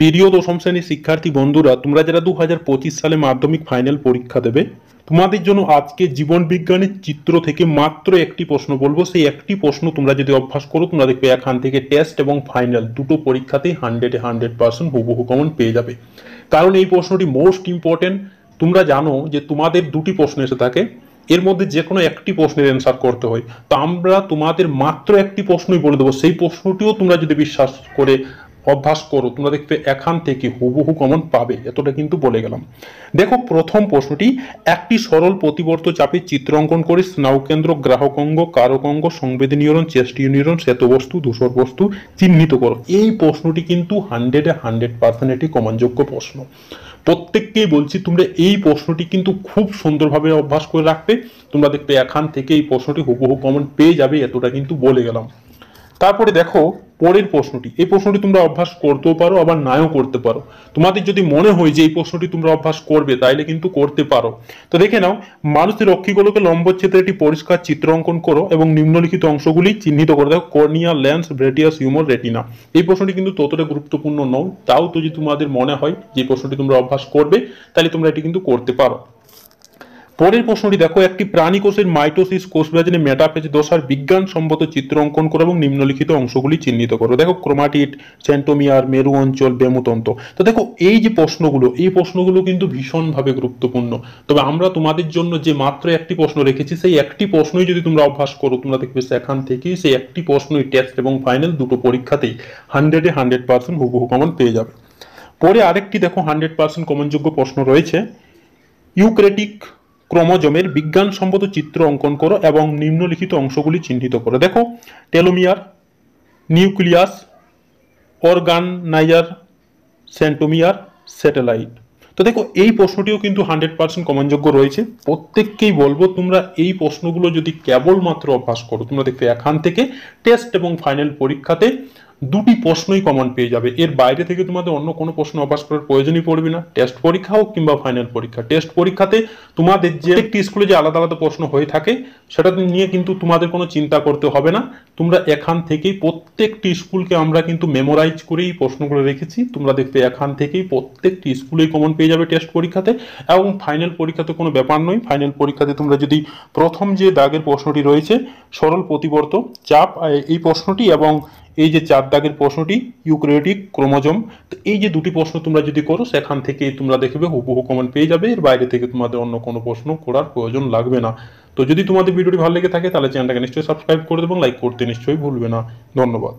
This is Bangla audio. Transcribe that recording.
প্রিয় দশম শ্রেণীর শিক্ষার্থী বন্ধুরা, তোমরা যারা 2025 সালে মাধ্যমিক ফাইনাল পরীক্ষা দেবে, তোমাদের জন্য আজকে জীবন বিজ্ঞানের চিত্র থেকে মাত্র একটি প্রশ্ন বলবো। সেই একটি প্রশ্ন তোমরা যদি অভ্যাস করো, তোমরা দেখবে এখান থেকে টেস্ট এবং ফাইনাল দুটো পরীক্ষাতেই 100% হুবহু কমন পেয়ে যাবে। কারণ এই প্রশ্নটি মোস্ট ইম্পর্টেন্ট। তোমরা জানো যে তোমাদের দুটি প্রশ্ন এসে থাকে, এর মধ্যে যে কোনো একটি প্রশ্নের অ্যান্সার করতে হয়। তো আমরা তোমাদের মাত্র একটি প্রশ্নই বলে দেবো, সেই প্রশ্নটিও তোমরা যদি বিশ্বাস করে অভ্যাস করো, তোমরা দেখবে এখান থেকে হুবহু কমন পাবে, এতটা কিন্তু বলে গেলাম। দেখো, প্রথম প্রশ্নটি, একটি সরল প্রতিবর্ত চাপে চিত্র অঙ্কন করে স্নায়ুকেন্দ্র, গ্রাহক অঙ্গ, কারক অঙ্গ, সংবেদী নিউরন, চেষ্টীয় নিউরন, শ্বেতবস্তু, ধূসর বস্তু চিহ্নিত করো। এই প্রশ্নটি কিন্তু 100% একটি কমনযোগ্য প্রশ্ন। প্রত্যেককেই বলছি, তোমরা এই প্রশ্নটি কিন্তু খুব সুন্দরভাবে অভ্যাস করে রাখবে। তোমরা দেখবে এখান থেকে এই প্রশ্নটি হুবহু কমন পেয়ে যাবে, এতটা কিন্তু বলে গেলাম। তারপরে দেখো পরের প্রশ্নটি, এই প্রশ্নটি তোমরা অভ্যাস করতেও পারো, আবার নাও করতে পারো। তোমাদের যদি মনে হয় যে এই প্রশ্নটি তোমরা অভ্যাস করবে, তাইলে কিন্তু করতে পারো। তো দেখে নাও, মানুষের অক্ষিগুলোকে লম্বচ্ছেদে একটি পরিষ্কার চিত্র অঙ্কন করো এবং নিম্নলিখিত অংশগুলি চিহ্নিত করে দেখো। Cornea, lens, vitreous, humour, retina. এই প্রশ্নটি কিন্তু ততটা গুরুত্বপূর্ণ নয়, তাও তো যদি তোমাদের মনে হয় যে প্রশ্নটি তোমরা অভ্যাস করবে, তাহলে তোমরা এটি কিন্তু করতে পারো। পরের প্রশ্নটি দেখো, একটি প্রাণী কোষের মাইটোসিস, কোষবিভাজনে মেটাফেজ দশার বিজ্ঞানসম্মত চিত্র অঙ্কন করো এবং নিম্নলিখিত অংশগুলি চিহ্নিত করো। দেখো, ক্রোমাটিড, সেন্টোমিয়ার, মেরু অঞ্চল, বেমুতন্ত্র। তো দেখো, এই যে প্রশ্নগুলো, এই প্রশ্নগুলো কিন্তু ভীষণভাবে গুরুত্বপূর্ণ। তবে আমরা তোমাদের জন্য যে মাত্র একটি প্রশ্ন রেখেছি, সেই একটি প্রশ্নই যদি তোমরা অভ্যাস করো, তোমরা দেখবে সেখান থেকেই সেই একটি প্রশ্নই টেস্ট এবং ফাইনাল দুটো পরীক্ষাতেই 100% হুবহু কমন পেয়ে যাবে। পরে আরেকটি দেখো 100% কমনযোগ্য প্রশ্ন রয়েছে, ইউক্রেটিক ক্রোমোজোমের বিজ্ঞানসম্মত চিত্র অঙ্কন করো এবং নিম্নলিখিত অংশগুলি চিহ্নিত করো। দেখো, telomere, nucleus, organiser, centromere, satellite. তো দেখো, এই প্রশ্নটিও কিন্তু 100% কমনযোগ্য রয়েছে। প্রত্যেককেই বলবো, তোমরা এই প্রশ্নগুলো যদি কেবলমাত্র অভ্যাস করো, তোমরা দেখবে এখান থেকে টেস্ট এবং ফাইনাল পরীক্ষাতে দুটি প্রশ্নই কমন পেয়ে যাবে। এর বাইরে থেকে তোমাদের অন্য কোনো প্রশ্ন অভ্যাস করার প্রয়োজনই পড়বে না। টেস্ট পরীক্ষা হোক কিংবা ফাইনাল পরীক্ষা, টেস্ট পরীক্ষাতে তোমাদের যে একটি স্কুলে যে আলাদা আলাদা প্রশ্ন হয়ে থাকে, সেটা নিয়ে কিন্তু তোমাদের কোনো চিন্তা করতে হবে না। তোমরা এখান থেকেই প্রত্যেকটি স্কুলকে আমরা কিন্তু মেমোরাইজ করেই প্রশ্নগুলো রেখেছি। তোমরা দেখবে এখান থেকেই প্রত্যেকটি স্কুলেই কমন পেয়ে যাবে টেস্ট পরীক্ষাতে। এবং ফাইনাল পরীক্ষাতে কোনো ব্যাপার নয়। ফাইনাল পরীক্ষাতে তোমরা যদি প্রথম যে দাগের প্রশ্নটি রয়েছে, সরল প্রতিবর্ত চাপ, এই প্রশ্নটি, এবং এই যে 4 দাগের প্রশ্নটি, ইউক্রেটিক ক্রোমোজোম, তো এই যে দুটি প্রশ্ন তোমরা যদি করো, সেখান থেকে তোমরা দেখবে হুবহু কমন পেয়ে যাবে। এর বাইরে থেকে তোমাদের অন্য কোনো প্রশ্ন করার প্রয়োজন লাগবে না। তো যদি তোমাদের ভিডিওটি ভালো লেগে থাকে, তাহলে চ্যানেলটাকে নিশ্চয়ই সাবস্ক্রাইব করে দেবো এবং লাইক করতে নিশ্চয়ই ভুলবে না। ধন্যবাদ।